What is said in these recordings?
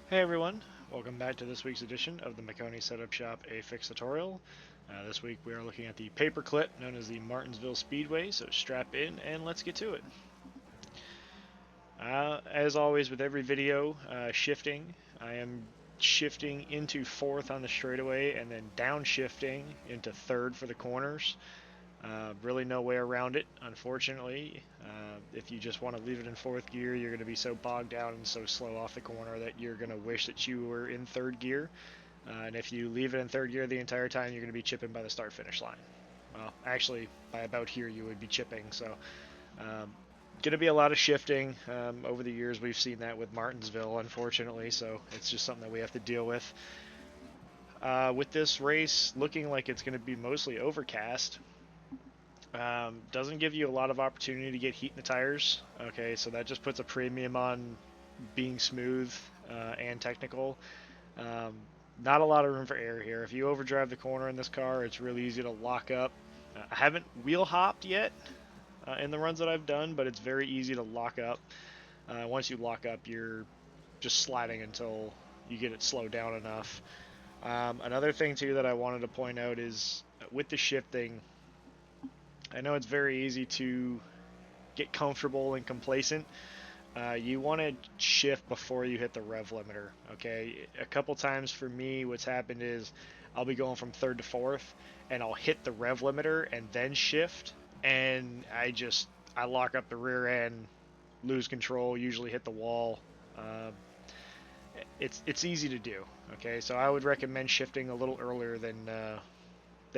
Hey everyone, welcome back to this week's edition of the Maconi Setup Shop A Fix tutorial. This week we are looking at the paperclip known as the Martinsville Speedway, so strap in and let's get to it. As always with every video, shifting. I am shifting into fourth on the straightaway and then downshifting into third for the corners. Really no way around it, unfortunately. If you just want to leave it in fourth gear, you're going to be so bogged down and so slow off the corner that you're going to wish that you were in third gear. And if you leave it in third gear the entire time, you're going to be chipping by the start-finish line. Well, actually, by about here you would be chipping. So, going to be a lot of shifting. Over the years, we've seen that with Martinsville, unfortunately. So it's just something that we have to deal with. With this race looking like it's going to be mostly overcast, doesn't give you a lot of opportunity to get heat in the tires. Okay, so that just puts a premium on being smooth and technical. Um, Not a lot of room for error here. If you overdrive the corner in this car, it's really easy to lock up. I haven't wheel hopped yet in the runs that I've done, but it's very easy to lock up. Once you lock up, you're just sliding until you get it slowed down enough. Another thing too that I wanted to point out is with the shifting, I know it's very easy to get comfortable and complacent. You want to shift before you hit the rev limiter. Okay, a couple times for me, what's happened is I'll be going from third to fourth, and I'll hit the rev limiter and then shift, and I lock up the rear end, lose control, usually hit the wall. Uh, it's easy to do. Okay, so I would recommend shifting a little earlier than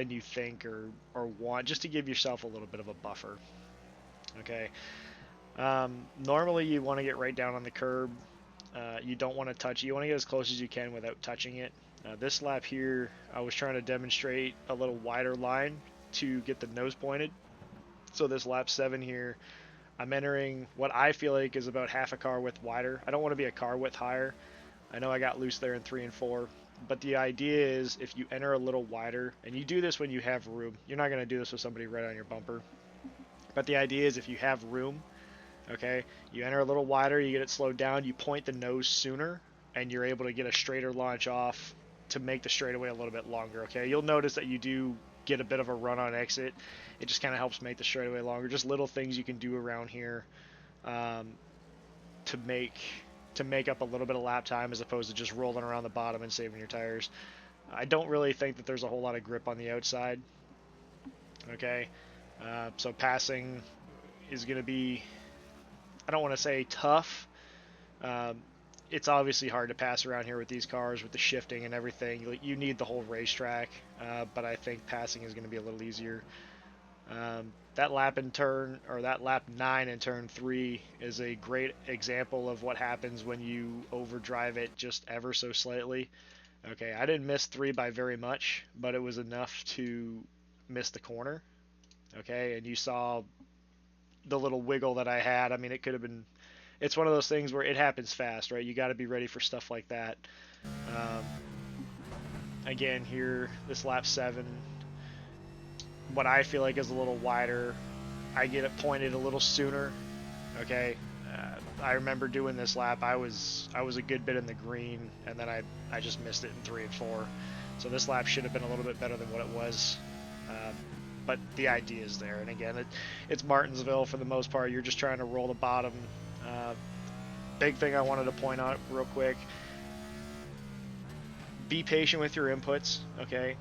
you think or want, just to give yourself a little bit of a buffer. Okay. Normally, you want to get right down on the curb. You don't want to touch it. You want to get as close as you can without touching it. This lap here, I was trying to demonstrate a little wider line to get the nose pointed. So this lap 7 here, I'm entering what I feel like is about half a car width wider. I don't want to be a car width higher. I know I got loose there in 3 and 4. But the idea is if you enter a little wider, and you do this when you have room, you're not going to do this with somebody right on your bumper. But the idea is if you have room, okay, you enter a little wider, you get it slowed down, you point the nose sooner, and you're able to get a straighter launch off to make the straightaway a little bit longer. Okay, you'll notice that you do get a bit of a run on exit. It just kind of helps make the straightaway longer. Just little things you can do around here um, to make up a little bit of lap time as opposed to just rolling around the bottom and saving your tires. I don't really think that there's a whole lot of grip on the outside. Okay, so passing is going to be, I don't want to say tough. Um, it's obviously hard to pass around here with these cars with the shifting and everything. You need the whole racetrack, but I think passing is going to be a little easier. That lap in turn, or that lap 9 in turn 3 is a great example of what happens when you overdrive it just ever so slightly. Okay, I didn't miss 3 by very much, but it was enough to miss the corner. Okay, and you saw the little wiggle that I had. I mean, it could have been, it's one of those things where it happens fast, right? You got to be ready for stuff like that. Um, again, here, this lap 7, what I feel like is a little wider. I get it pointed a little sooner. Okay, I remember doing this lap. I was a good bit in the green, and then I just missed it in 3 and 4. So this lap should have been a little bit better than what it was. But the idea is there. And again, it's Martinsville for the most part. You're just trying to roll the bottom. Uh, Big thing I wanted to point out real quick: be patient with your inputs. Okay,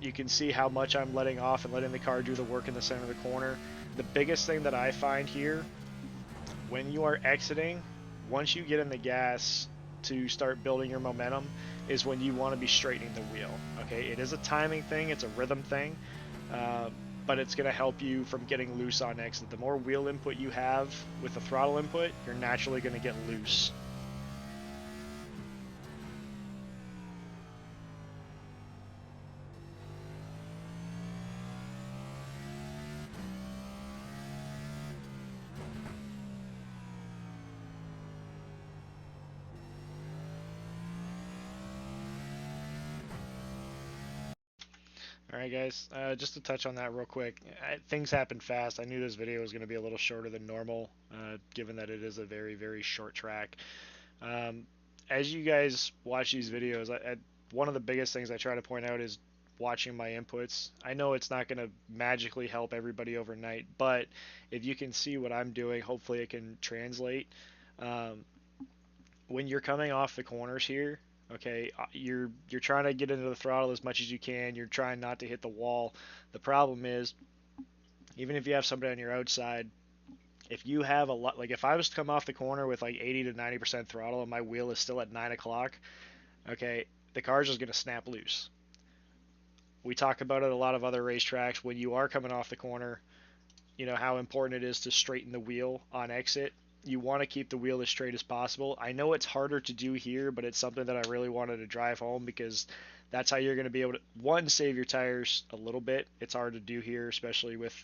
you can see how much I'm letting off and letting the car do the work in the center of the corner. The biggest thing that I find here, when you are exiting, once you get in the gas to start building your momentum, is when you want to be straightening the wheel. Okay, it is a timing thing, it's a rhythm thing, uh, but it's going to help you from getting loose on exit. The more wheel input you have with the throttle input, you're naturally going to get loose. All right, guys. Just to touch on that real quick, things happen fast. I knew this video was going to be a little shorter than normal, given that it is a very, very short track. Um, as you guys watch these videos, one of the biggest things I try to point out is watching my inputs. I know it's not going to magically help everybody overnight, but if you can see what I'm doing, hopefully it can translate. Um, when you're coming off the corners here, okay, you're trying to get into the throttle as much as you can. You're trying not to hit the wall. The problem is, even if you have somebody on your outside, if you have a lot, like if I was to come off the corner with like 80 to 90% throttle and my wheel is still at 9 o'clock, okay, the car's just going to snap loose. We talk about it a lot of other racetracks. When you are coming off the corner, you know how important it is to straighten the wheel on exit. You want to keep the wheel as straight as possible. I know it's harder to do here, but it's something that I really wanted to drive home because that's how you're going to be able to, one, save your tires a little bit. It's hard to do here, especially with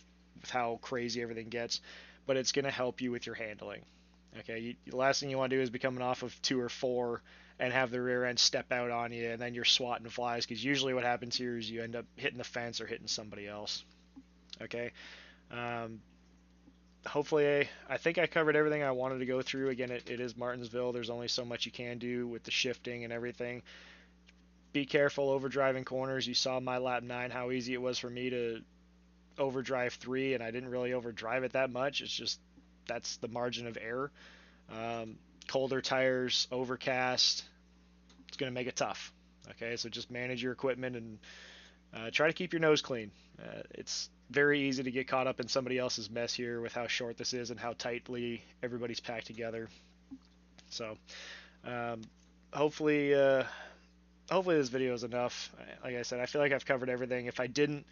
how crazy everything gets, but it's going to help you with your handling. Okay, the last thing you want to do is be coming off of 2 or 4 and have the rear end step out on you, and then you're swatting flies, because usually what happens here is you end up hitting the fence or hitting somebody else. Okay, um, hopefully I think I covered everything I wanted to go through. Again, it is Martinsville. There's only so much you can do with the shifting and everything. Be careful overdriving corners. You saw my lap 9 how easy it was for me to overdrive 3, and I didn't really overdrive it that much. It's just that's the margin of error. Um, Colder tires, overcast, it's going to make it tough. Okay, so just manage your equipment and try to keep your nose clean. It's very easy to get caught up in somebody else's mess here with how short this is and how tightly everybody's packed together. So um, hopefully, hopefully this video is enough. Like I said, I feel like I've covered everything. If I didn't,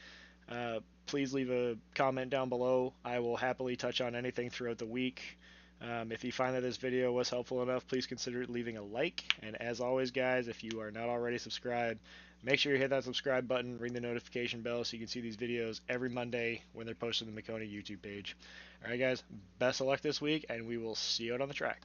please leave a comment down below. I will happily touch on anything throughout the week. If you find that this video was helpful enough, please consider leaving a like. And as always, guys, if you are not already subscribed, make sure you hit that subscribe button, ring the notification bell so you can see these videos every Monday when they're posted on the Maconi YouTube page. All right, guys, best of luck this week, and we will see you out on the track.